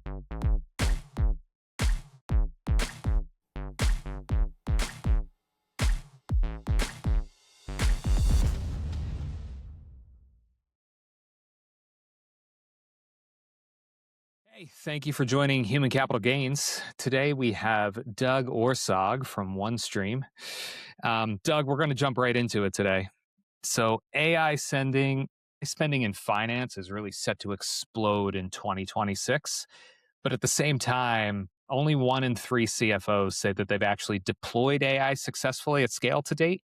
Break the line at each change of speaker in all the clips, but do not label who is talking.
Hey, thank you for joining Human Capital Gains. Today we have Doug Orsagh from OneStream. Doug, we're going to jump right into it today. So, spending in finance is really set to explode in 2026. But at the same time, only 1 in 3 CFOs say that they've actually deployed AI successfully at scale to date.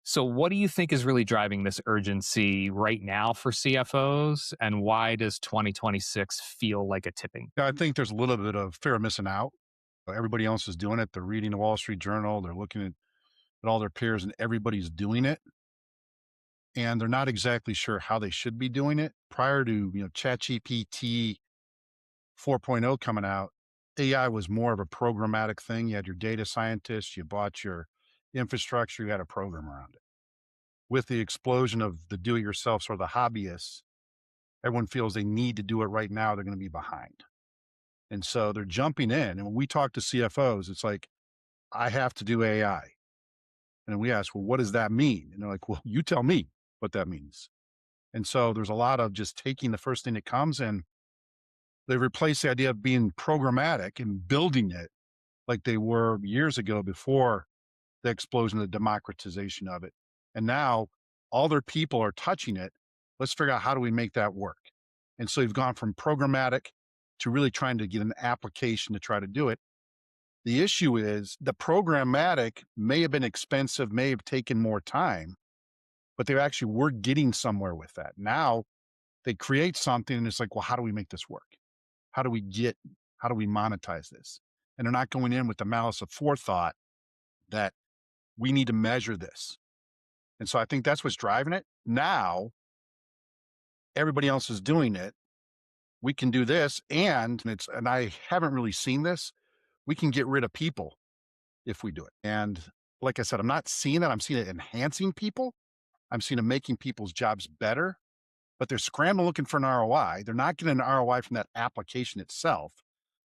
So, what do you think is really driving this urgency right now for CFOs? And why does 2026 feel like a tipping?
Yeah, I think there's a little bit of fear of missing out. Everybody else is doing it. They're reading the Wall Street Journal. They're looking at all their peers, and everybody's doing it. And they're not exactly sure how they should be doing it. Prior to ChatGPT 4.0 coming out, AI was more of a programmatic thing. You had your data scientists, you bought your infrastructure, you had a program around it. With the explosion of the do-it-yourself or the hobbyists, everyone feels they need to do it right now. They're going to be behind. And so they're jumping in. And when we talk to CFOs, it's like, I have to do AI. And we ask, well, what does that mean? And they're like, well, you tell me what that means. And so there's a lot of just taking the first thing that comes, and they replace the idea of being programmatic and building it like they were years ago before the explosion, the democratization of it. And now all their people are touching it. Let's figure out, how do we make that work? And so you've gone from programmatic to really trying to get an application to try to do it. The issue is the programmatic may have been expensive, may have taken more time, but they actually were getting somewhere with that. Now they create something and it's like, well, how do we make this work? How do we monetize this? And they're not going in with the malice of forethought that we need to measure this. And so I think that's what's driving it. Now everybody else is doing it. We can do this. And I haven't really seen this. We can get rid of people if we do it. And like I said, I'm not seeing that. I'm seeing it enhancing people. I'm seeing it making people's jobs better, but they're scrambling looking for an ROI. They're not getting an ROI from that application itself.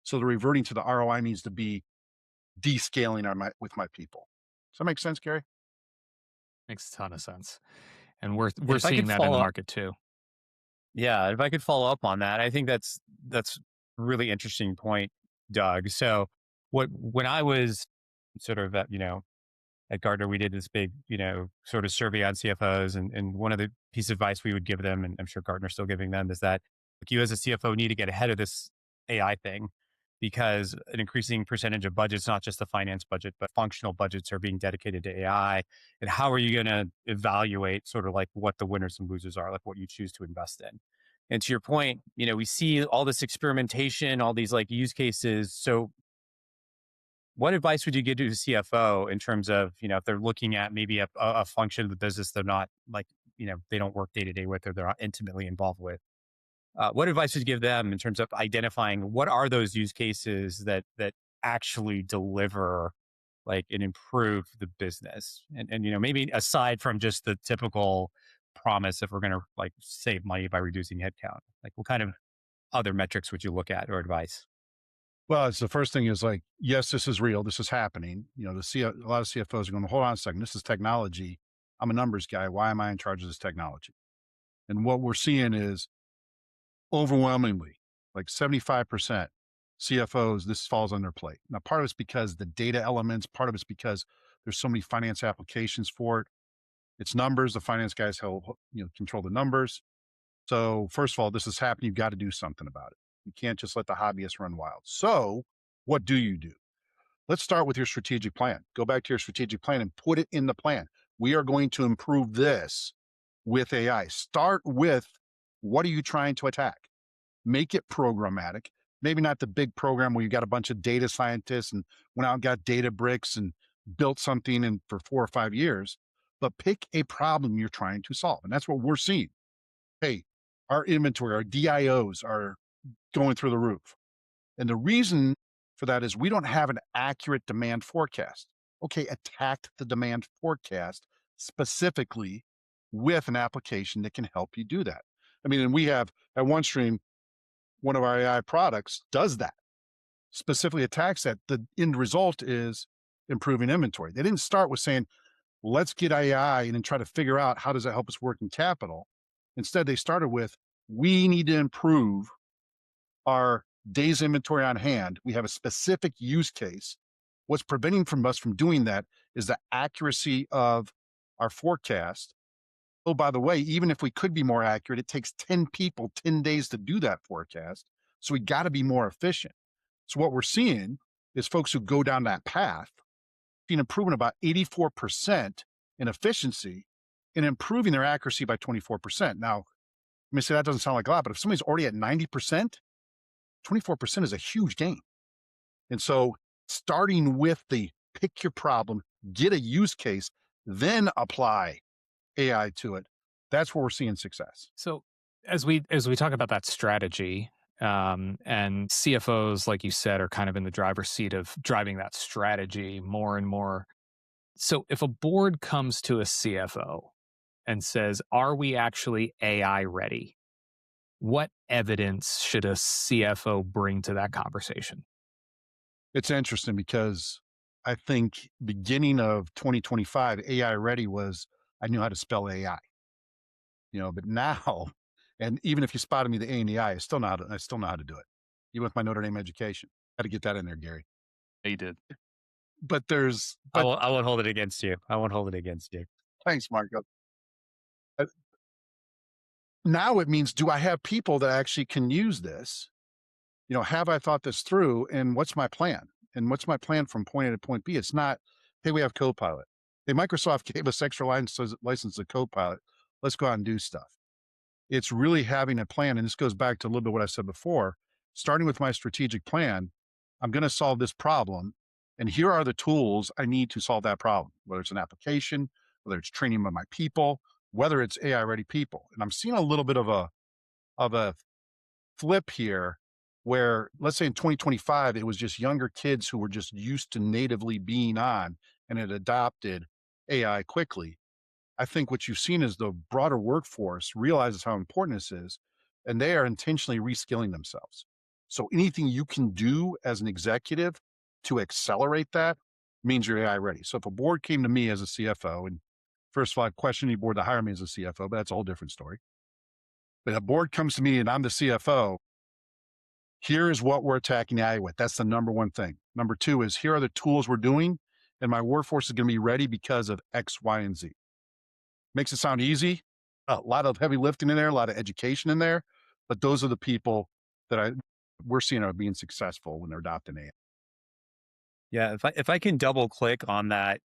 So they're reverting to the ROI needs to be descaling with my people. Does that make sense, Gary?
Makes a ton of sense. And we're
If I
seeing
could
that in the
follow up,
market too.
yeah, if I could follow up on that, I think that's a really interesting point, Doug. So when I was sort of at Gartner, we did this big, sort of survey on CFOs, and one of the piece of advice we would give them, and I'm sure Gartner's still giving them, is that like, you as a CFO need to get ahead of this AI thing, because an increasing percentage of budgets, not just the finance budget, but functional budgets, are being dedicated to AI. And how are you going to evaluate sort of like what the winners and losers are, like what you choose to invest in? And to your point, we see all this experimentation, all these like use cases. So what advice would you give to a CFO in terms of, if they're looking at maybe a function of the business they're not like, they don't work day to day with, or they're not intimately involved with? What advice would you give them in terms of identifying what are those use cases that actually deliver like and improve the business? And maybe aside from just the typical promise, if we're going to like save money by reducing headcount, like what kind of other metrics would you look at or advice?
Well, it's the first thing is like, yes, this is real. This is happening. A lot of CFOs are going, hold on a second. This is technology. I'm a numbers guy. Why am I in charge of this technology? And what we're seeing is overwhelmingly, like 75% CFOs, this falls on their plate. Now, part of it's because the data elements, part of it's because there's so many finance applications for it. It's numbers. The finance guys control the numbers. So first of all, this is happening. You've got to do something about it. You can't just let the hobbyists run wild. So what do you do? Let's start with your strategic plan. Go back to your strategic plan and put it in the plan. We are going to improve this with AI. Start with, what are you trying to attack? Make it programmatic. Maybe not the big program where you got a bunch of data scientists and went out and got data bricks and built something for 4 or 5 years, but pick a problem you're trying to solve. And that's what we're seeing. Hey, our inventory, our DIOs are going through the roof. And the reason for that is we don't have an accurate demand forecast. Okay, attack the demand forecast specifically with an application that can help you do that. I mean, and we have at OneStream, one of our AI products does that, specifically attacks that. The end result is improving inventory. They didn't start with saying, let's get AI and then try to figure out how does that help us work in capital. Instead, they started with, we need to improve our days inventory on hand. We have a specific use case. What's preventing from us from doing that is the accuracy of our forecast. Oh, by the way, even if we could be more accurate, it takes 10 people 10 days to do that forecast. So we got to be more efficient. So what we're seeing is folks who go down that path, seeing improvement about 84% in efficiency and improving their accuracy by 24%. Now, let me say that doesn't sound like a lot, but if somebody's already at 90%, 24% is a huge gain. And so starting with the pick your problem, get a use case, then apply AI to it. That's where we're seeing success.
So as we talk about that strategy, and CFOs, like you said, are kind of in the driver's seat of driving that strategy more and more. So if a board comes to a CFO and says, "Are we actually AI ready?" What evidence should a CFO bring to that conversation?
It's interesting because I think beginning of 2025, AI ready was I knew how to spell AI, but now, and even if you spotted me the A and the I still know I still know how to do it. Even with my Notre Dame education. Got to get that in there, Gary.
You did.
But there's
I
but
won't. I won't hold it against you. I won't hold it against you.
thanks, Marco. Uh, Now it means, do I have people that actually can use this? Have I thought this through and what's my plan? And what's my plan from point A to point B? It's not, hey, we have Copilot. Hey, Microsoft gave us extra license to Copilot. Let's go out and do stuff. It's really having a plan. And this goes back to a little bit what I said before. Starting with my strategic plan, I'm going to solve this problem. And here are the tools I need to solve that problem, whether it's an application, whether it's training of my people, whether it's AI ready people. And I'm seeing a little bit of a flip here where, let's say in 2025, it was just younger kids who were just used to natively being on and had adopted AI quickly. I think what you've seen is the broader workforce realizes how important this is, and they are intentionally reskilling themselves. So anything you can do as an executive to accelerate that means you're AI ready. So if a board came to me as a CFO, and first of all, I'd question any board to hire me as a CFO, but that's a whole different story. But a board comes to me and I'm the CFO, here is what we're attacking AI with. That's the number one thing. Number two is here are the tools we're doing, and my workforce is going to be ready because of X, Y, and Z. Makes it sound easy. A lot of heavy lifting in there, a lot of education in there, but those are the people that we're seeing are being successful when they're adopting AI.
Yeah, if I can double click on that,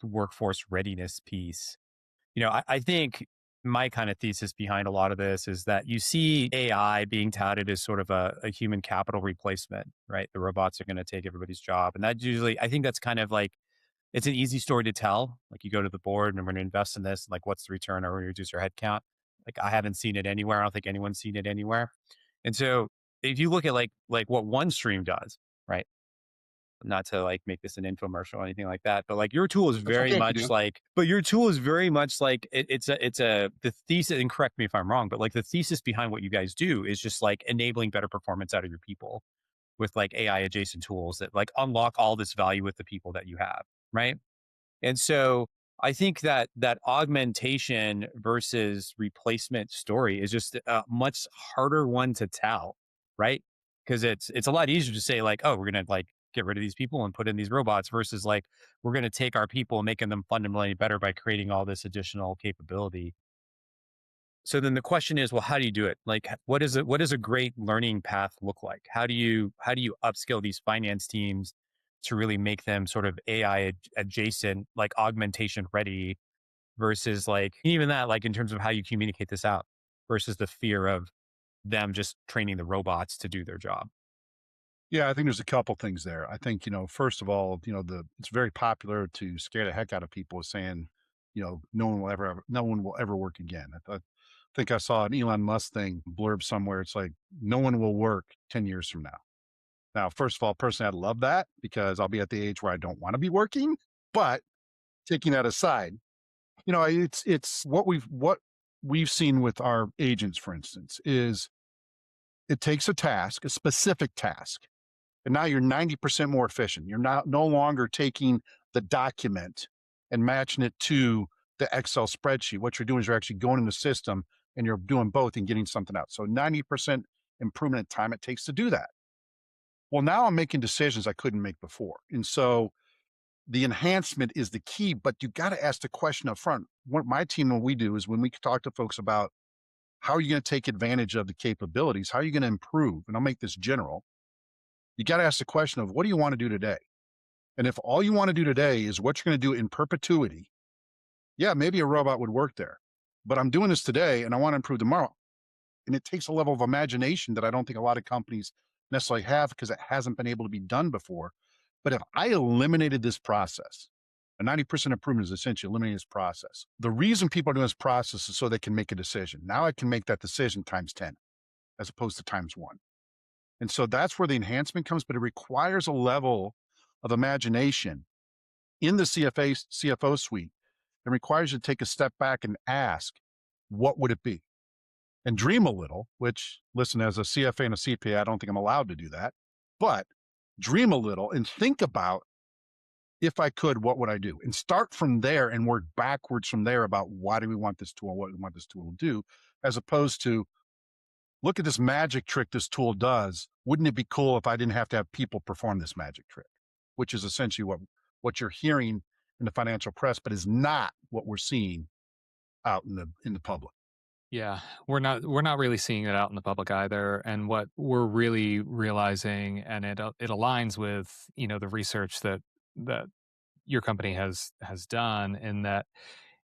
workforce readiness piece, I think my kind of thesis behind a lot of this is that you see AI being touted as sort of a human capital replacement, right? The robots are going to take everybody's job. And that usually, I think that's kind of like, it's an easy story to tell. Like you go to the board and we're going to invest in this. Like, what's the return? Are we going to reduce our headcount? Like, I haven't seen it anywhere. I don't think anyone's seen it anywhere. And so if you look at like what OneStream does, right? Not to like make this an infomercial or anything like that, but like your tool is
That's
very
okay if you
much
do.
like, but your tool is very much like the thesis, and correct me if I'm wrong, but like the thesis behind what you guys do is just like enabling better performance out of your people with like AI adjacent tools that like unlock all this value with the people that you have. Right. And so I think that that augmentation versus replacement story is just a much harder one to tell, right? Because it's a lot easier to say like, oh, we're gonna like get rid of these people and put in these robots versus like we're gonna take our people and making them fundamentally better by creating all this additional capability. So then the question is, well, how do you do it? Like, what does a great learning path look like? How do you upskill these finance teams to really make them sort of AI adjacent, like augmentation ready versus like even that, like in terms of how you communicate this out versus the fear of them just training the robots to do their job.
Yeah, I think there's a couple things there. I think, first of all, it's very popular to scare the heck out of people with saying, no one will ever work again. I think I saw an Elon Musk thing blurb somewhere. It's like, no one will work 10 years from now. Now, first of all, personally, I'd love that because I'll be at the age where I don't want to be working. But taking that aside, it's what we've seen with our agents, for instance, is It takes a task, a specific task, and now you're 90% more efficient. You're not no longer taking the document and matching it to the Excel spreadsheet. What you're doing is you're actually going in the system and you're doing both and getting something out. So 90% improvement in time it takes to do that. Well, now I'm making decisions I couldn't make before. And so the enhancement is the key, but you got to ask the question up front. What my team, what we do is when we talk to folks about how are you going to take advantage of the capabilities, how are you going to improve? And I'll make this general. You got to ask the question of what do you want to do today? And if all you want to do today is what you're going to do in perpetuity, yeah, maybe a robot would work there. But I'm doing this today and I want to improve tomorrow. And it takes a level of imagination that I don't think a lot of companies necessarily have because it hasn't been able to be done before. But if I eliminated this process, a 90% improvement is essentially eliminating this process. The reason people are doing this process is so they can make a decision. Now I can make that decision times 10 as opposed to times one. And so that's where the enhancement comes, but it requires a level of imagination in the CFO suite. It requires you to take a step back and ask, what would it be? And dream a little, which, listen, as a CFA and a CPA, I don't think I'm allowed to do that, but dream a little and think about, if I could, what would I do? And start from there and work backwards from there about why do we want this tool, what we want this tool to do, as opposed to, look at this magic trick this tool does. Wouldn't it be cool if I didn't have to have people perform this magic trick? Which is essentially what you're hearing in the financial press, but is not what we're seeing out in the public.
Yeah, we're not really seeing it out in the public either. And what we're really realizing, and it aligns with the research that your company has done, in that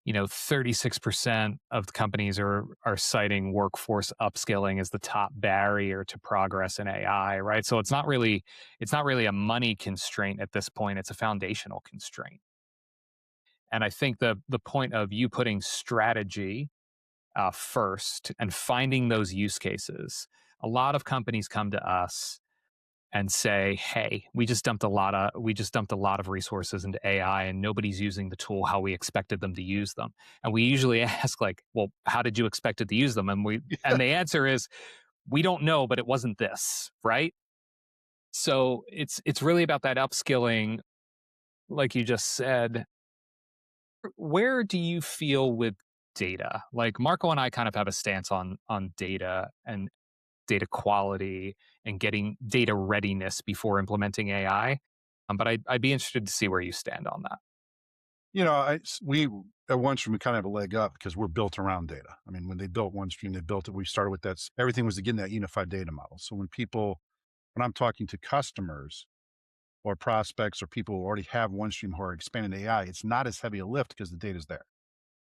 36% of the companies are citing workforce upskilling as the top barrier to progress in AI, right? So it's not really a money constraint at this point, it's a foundational constraint. And I think the point of you putting strategy first and finding those use cases. A lot of companies come to us and say, "Hey, we just dumped a lot of resources into AI, and nobody's using the tool how we expected them to use them." And we usually ask, like, "Well, how did you expect it to use them?" And the answer is, "We don't know, but it wasn't this," right? So it's really about that upskilling, like you just said. Where do you feel with data? Like Marco and I kind of have a stance on data and data quality and getting data readiness before implementing AI. But I'd be interested to see where you stand on that.
We at OneStream, we kind of have a leg up because we're built around data. I mean, when they built OneStream, they built it. We started with that. Everything was to get in that unified data model. So when I'm talking to customers or prospects or people who already have OneStream who are expanding AI, it's not as heavy a lift because the data's there.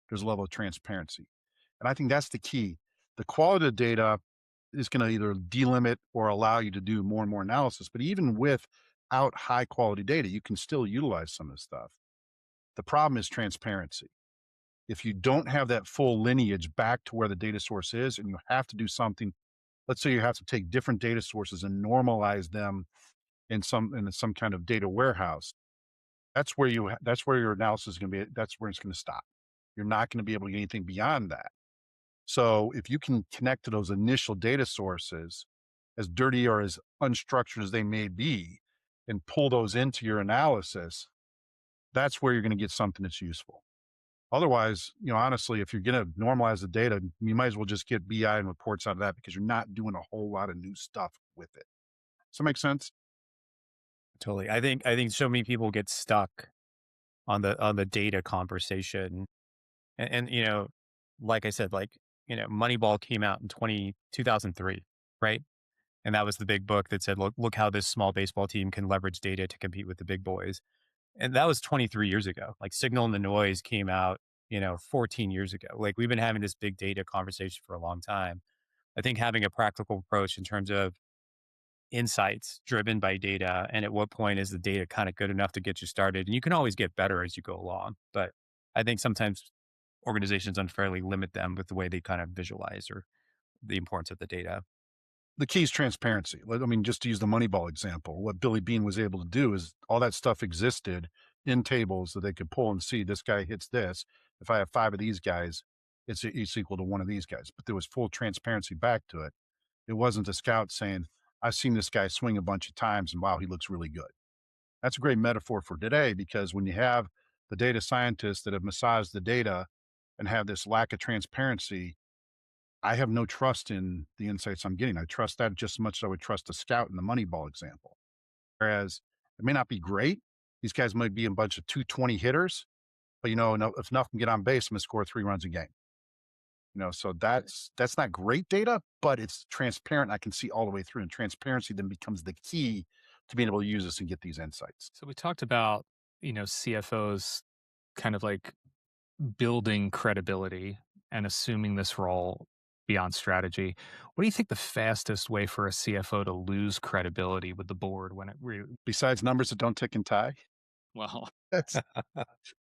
There's a level of transparency. And I think that's the key. The quality of data is going to either delimit or allow you to do more and more analysis. But even without high quality data, you can still utilize some of this stuff. The problem is transparency. If you don't have that full lineage back to where the data source is, and you have to do something, let's say you have to take different data sources and normalize them in some kind of data warehouse, that's where your analysis is going to be. That's where it's going to stop. You're not going to be able to get anything beyond that. So if you can connect to those initial data sources, as dirty or as unstructured as they may be, and pull those into your analysis, that's where you're going to get something that's useful. Otherwise, honestly, if you're going to normalize the data, you might as well just get BI and reports out of that because you're not doing a whole lot of new stuff with it. Does that make sense?
Totally. I think so many people get stuck on the data conversation. And like I said, Moneyball came out in 2003, right? And that was the big book that said, look how this small baseball team can leverage data to compete with the big boys. And that was 23 years ago. Like Signal and the Noise came out, 14 years ago. Like we've been having this big data conversation for a long time. I think having a practical approach in terms of insights driven by data, and at what point is the data kind of good enough to get you started? And you can always get better as you go along. But I think sometimes organizations unfairly limit them with the way they kind of visualize or the importance of the data.
The key is transparency. I mean, just to use the Moneyball example, what Billy Bean was able to do is all that stuff existed in tables that they could pull and see this guy hits this. If I have 5 of these guys, it's equal to one of these guys. But there was full transparency back to it. It wasn't the scout saying, I've seen this guy swing a bunch of times and wow, he looks really good. That's a great metaphor for today because when you have the data scientists that have massaged the data and have this lack of transparency, I have no trust in the insights I'm getting. I trust that just as much as I would trust a scout in the Moneyball example. Whereas it may not be great. These guys might be a bunch of 220 hitters, but if enough can get on base, I'm gonna score 3 runs a game. So that's not great data, but it's transparent. I can see all the way through, and transparency then becomes the key to being able to use this and get these insights.
So we talked about, CFOs kind of like building credibility and assuming this role beyond strategy. What do you think the fastest way for a CFO to lose credibility with the board when it really,
Besides numbers that don't tick and tie,
well,
that's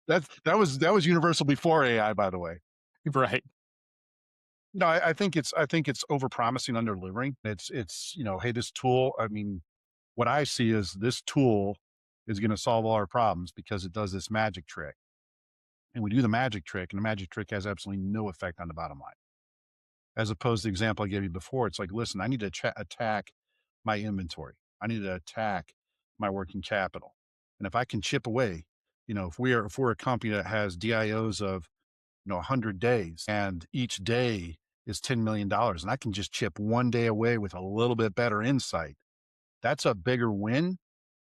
that was universal before AI, by the way.
right.
No, I think it's over promising, under delivering. It's hey, this tool. I mean, what I see is this tool is going to solve all our problems because it does this magic trick, and we do the magic trick, and the magic trick has absolutely no effect on the bottom line. As opposed to the example I gave you before, it's like, listen, I need to attack my inventory. I need to attack my working capital, and if I can chip away, if we're a company that has DIOs of 100 days, and each day is $10 million, and I can just chip one day away with a little bit better insight, that's a bigger win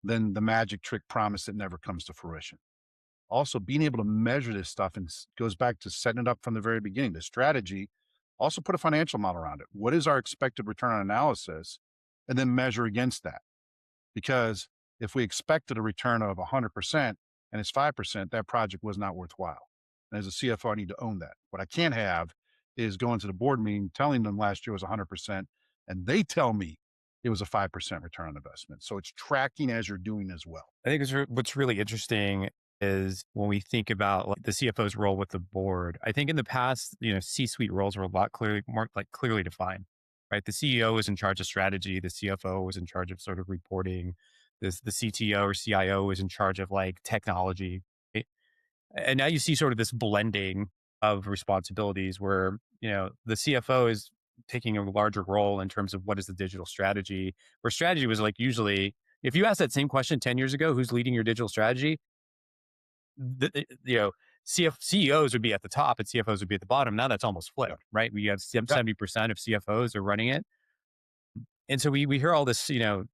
than the magic trick promise that never comes to fruition. Also, being able to measure this stuff and goes back to setting it up from the very beginning. The strategy, also put a financial model around it. What is our expected return on analysis? And then measure against that. Because if we expected a return of 100% and it's 5%, that project was not worthwhile. And as a CFO, I need to own that. What I can't have is going to the board meeting telling them last year was 100%, and they tell me it was a 5% return on investment. So it's tracking as you're doing as well.
I think what's really interesting is when we think about like the CFO's role with the board. I think in the past, C-suite roles were a lot clearly defined, right? The CEO was in charge of strategy. The CFO was in charge of sort of reporting. The CTO or CIO was in charge of like technology. Right? And now you see sort of this blending of responsibilities where, the CFO is taking a larger role in terms of what is the digital strategy, where strategy was like usually, if you asked that same question 10 years ago, who's leading your digital strategy? You know, CEOs would be at the top and CFOs would be at the bottom. Now that's almost
Yeah.
flipped, right? We have
Yeah.
70% of CFOs are running it. And so we hear all this, and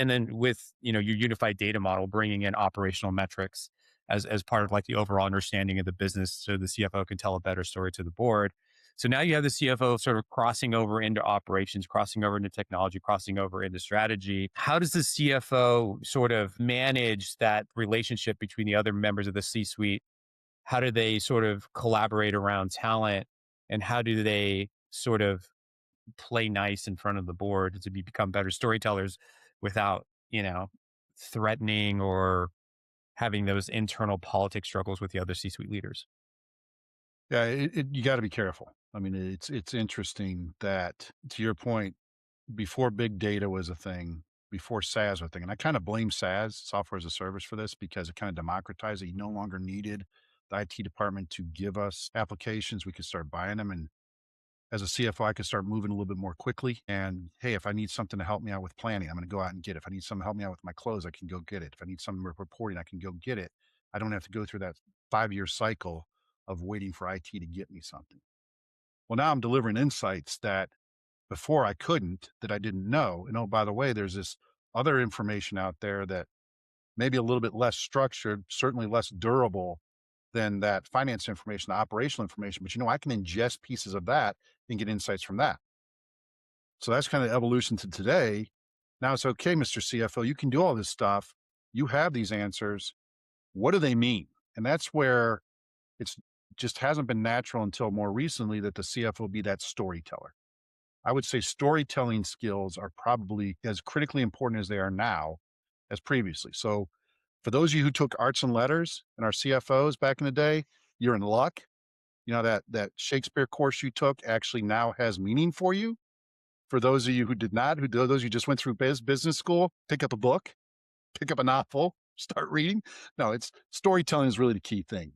then with, your unified data model, bringing in operational metrics as part of like the overall understanding of the business so the CFO can tell a better story to the board. So now you have the CFO sort of crossing over into operations, crossing over into technology, crossing over into strategy. How does the CFO sort of manage that relationship between the other members of the C-suite? How do they sort of collaborate around talent? And how do they sort of play nice in front of the board to become better storytellers without, threatening or having those internal politics struggles with the other C-suite leaders?
Yeah, you got to be careful. I mean, it's interesting that, to your point, before big data was a thing, before SaaS was a thing, and I kind of blame SaaS, software as a service, for this because it kind of democratized it. You no longer needed the IT department to give us applications. We could start buying them, and as a CFO, I could start moving a little bit more quickly. And hey, if I need something to help me out with planning, I'm going to go out and get it. If I need something to help me out with my clothes, I can go get it. If I need something with reporting, I can go get it. I don't have to go through that 5-year cycle of waiting for IT to get me something. Well, now I'm delivering insights that before I couldn't, that I didn't know. And oh, by the way, there's this other information out there that maybe a little bit less structured, certainly less durable than that finance information, the operational information. But I can ingest pieces of that and get insights from that. So that's kind of evolution to today. Now it's okay, Mr. CFO, you can do all this stuff. You have these answers. What do they mean? And that's where it's just hasn't been natural until more recently that the CFO be that storyteller. I would say storytelling skills are probably as critically important as they are now as previously. So for those of you who took arts and letters and are CFOs back in the day, you're in luck. That Shakespeare course you took actually now has meaning for you. For those of you who did not, those who just went through business school, pick up a book, pick up a novel, start reading. No, it's storytelling is really the key thing.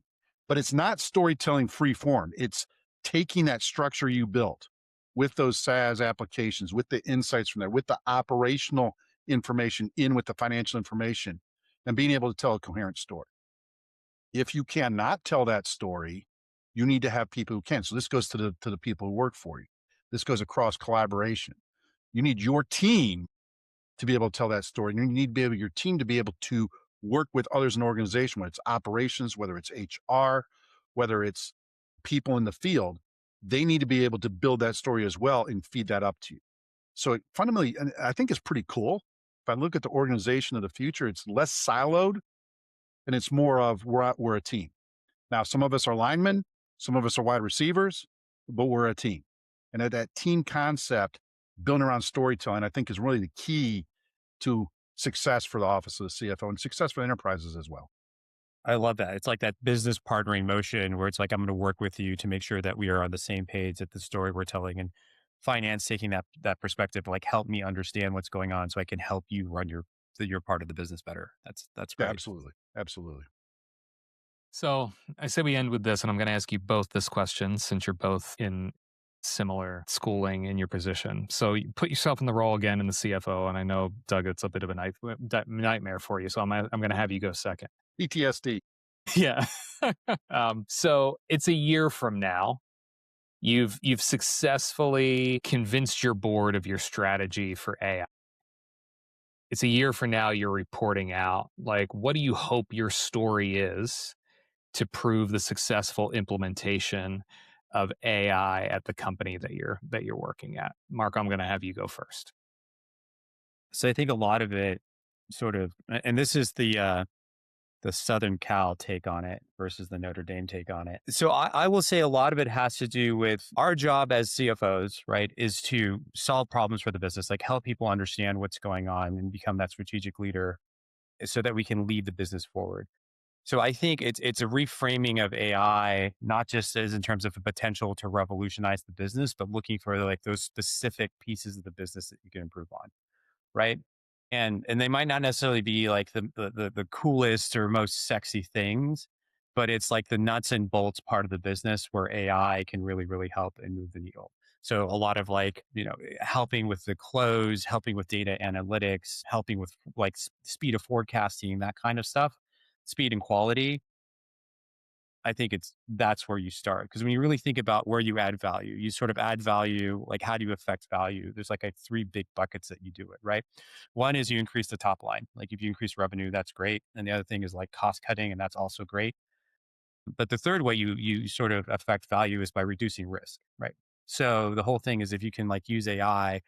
But it's not storytelling free form. It's taking that structure you built, with those SaaS applications, with the insights from there, with the operational information in with the financial information, and being able to tell a coherent story. If you cannot tell that story, you need to have people who can. So this goes to the people who work for you. This goes across collaboration. You need your team to be able to tell that story. And you need to be able your team to be able to work with others in the organization, whether it's operations, whether it's HR, whether it's people in the field. They need to be able to build that story as well and feed that up to you. So it fundamentally, and I think it's pretty cool. If I look at the organization of the future, it's less siloed and it's more of we're a team. Now, some of us are linemen, some of us are wide receivers, but we're a team. And that team concept, building around storytelling, I think is really the key to success for the office of the CFO and success for enterprises as well.
I love that. It's like that business partnering motion where it's like, I'm going to work with you to make sure that we are on the same page at the story we're telling, and finance taking that perspective, like help me understand what's going on so I can help you run your part of the business better. That's
Yeah,
great.
absolutely. Absolutely.
So I say we end with this, and I'm going to ask you both this question since you're both in similar schooling in your position. So you put yourself in the role again in the CFO, and I know, Doug, it's a bit of a nightmare for you. So I'm going to have you go second.
PTSD.
Yeah. So it's a year from now. You've successfully convinced your board of your strategy for AI. It's a year from now. You're reporting out. Like, what do you hope your story is to prove the successful implementation of AI at the company that you're working at? Mark, I'm going to have you go first.
So I think a lot of it sort of, and this is the Southern Cal take on it versus the Notre Dame take on it. So I will say a lot of it has to do with our job as CFOs, right? Is to solve problems for the business, like help people understand what's going on and become that strategic leader so that we can lead the business forward. So I think it's a reframing of AI, not just as in terms of a potential to revolutionize the business, but looking for like those specific pieces of the business that you can improve on, right? And they might not necessarily be like the coolest or most sexy things, but it's like the nuts and bolts part of the business where AI can really help and move the needle. So a lot of like, helping with the close, helping with data analytics, helping with like speed of forecasting, that kind of stuff, speed and quality. I think that's where you start. Because when you really think about where you add value, you sort of add value, like how do you affect value? There's like three big buckets that you do it, right? One is you increase the top line. Like if you increase revenue, that's great. And the other thing is like cost cutting, and that's also great. But the third way you sort of affect value is by reducing risk, right? So the whole thing is if you can like use AI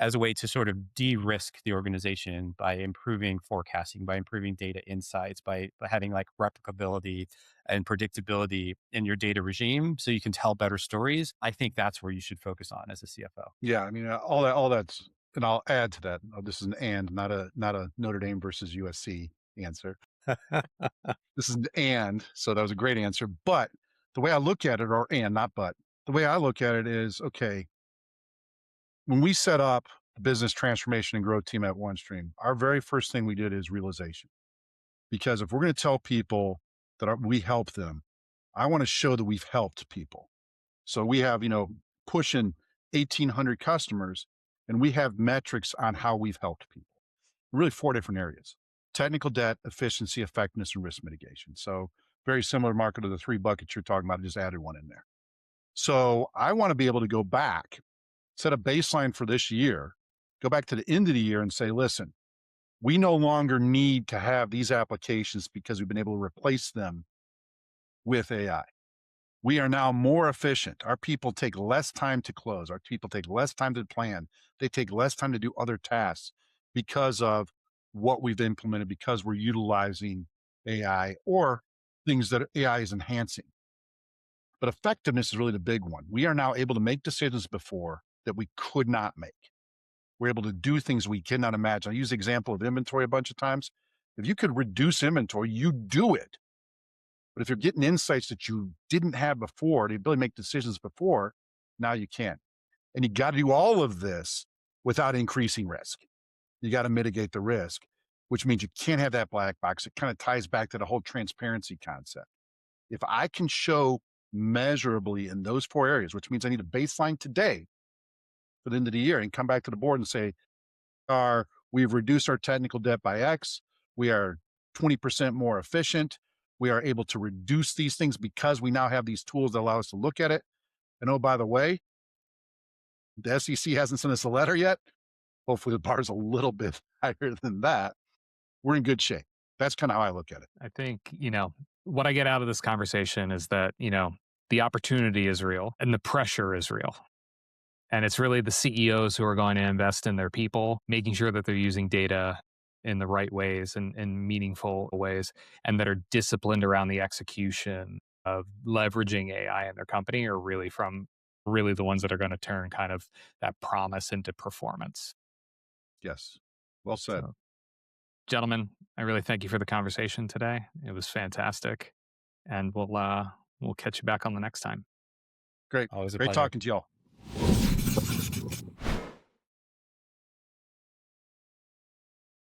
as a way to sort of de-risk the organization by improving forecasting, by improving data insights, by having like replicability and predictability in your data regime so you can tell better stories. I think that's where you should focus on as a CFO.
Yeah, I mean, all that's, and I'll add to that. This is an and, not a Notre Dame versus USC answer. This is an and, so that was a great answer. But the way I look at it, or and, not but, the way I look at it is, okay, when we set up the business transformation and growth team at OneStream, our very first thing we did is realization. Because if we're going to tell people that we help them, I want to show that we've helped people. So we have, pushing 1,800 customers, and we have metrics on how we've helped people. Really four different areas: technical debt, efficiency, effectiveness, and risk mitigation. So very similar, Market, to the three buckets you're talking about. I just added one in there. So I want to be able to go back, set a baseline for this year, go back to the end of the year and say, listen, we no longer need to have these applications because we've been able to replace them with AI. We are now more efficient. Our people take less time to close. Our people take less time to plan. They take less time to do other tasks because of what we've implemented, because we're utilizing AI or things that AI is enhancing. But effectiveness is really the big one. We are now able to make decisions before that we could not make. We're able to do things we cannot imagine. I use the example of inventory a bunch of times. If you could reduce inventory, you do it. But if you're getting insights that you didn't have before, the ability to make decisions before, now you can. And you got to do all of this without increasing risk. You got to mitigate the risk, which means you can't have that black box. It kind of ties back to the whole transparency concept. If I can show measurably in those four areas, which means I need a baseline today, for the end of the year and come back to the board and say, we've reduced our technical debt by X. We are 20% more efficient. We are able to reduce these things because we now have these tools that allow us to look at it. And oh, by the way, the SEC hasn't sent us a letter yet. Hopefully the bar is a little bit higher than that. We're in good shape. That's kind of how I look at it.
I think, what I get out of this conversation is that, the opportunity is real and the pressure is real. And it's really the CEOs who are going to invest in their people, making sure that they're using data in the right ways and in meaningful ways, and that are disciplined around the execution of leveraging AI in their company, are really the ones that are going to turn kind of that promise into performance.
Yes. Well said.
So, gentlemen, I really thank you for the conversation today. It was fantastic. And we'll catch you back on the next time.
Great.
Always a
Great
pleasure.
talking to y'all.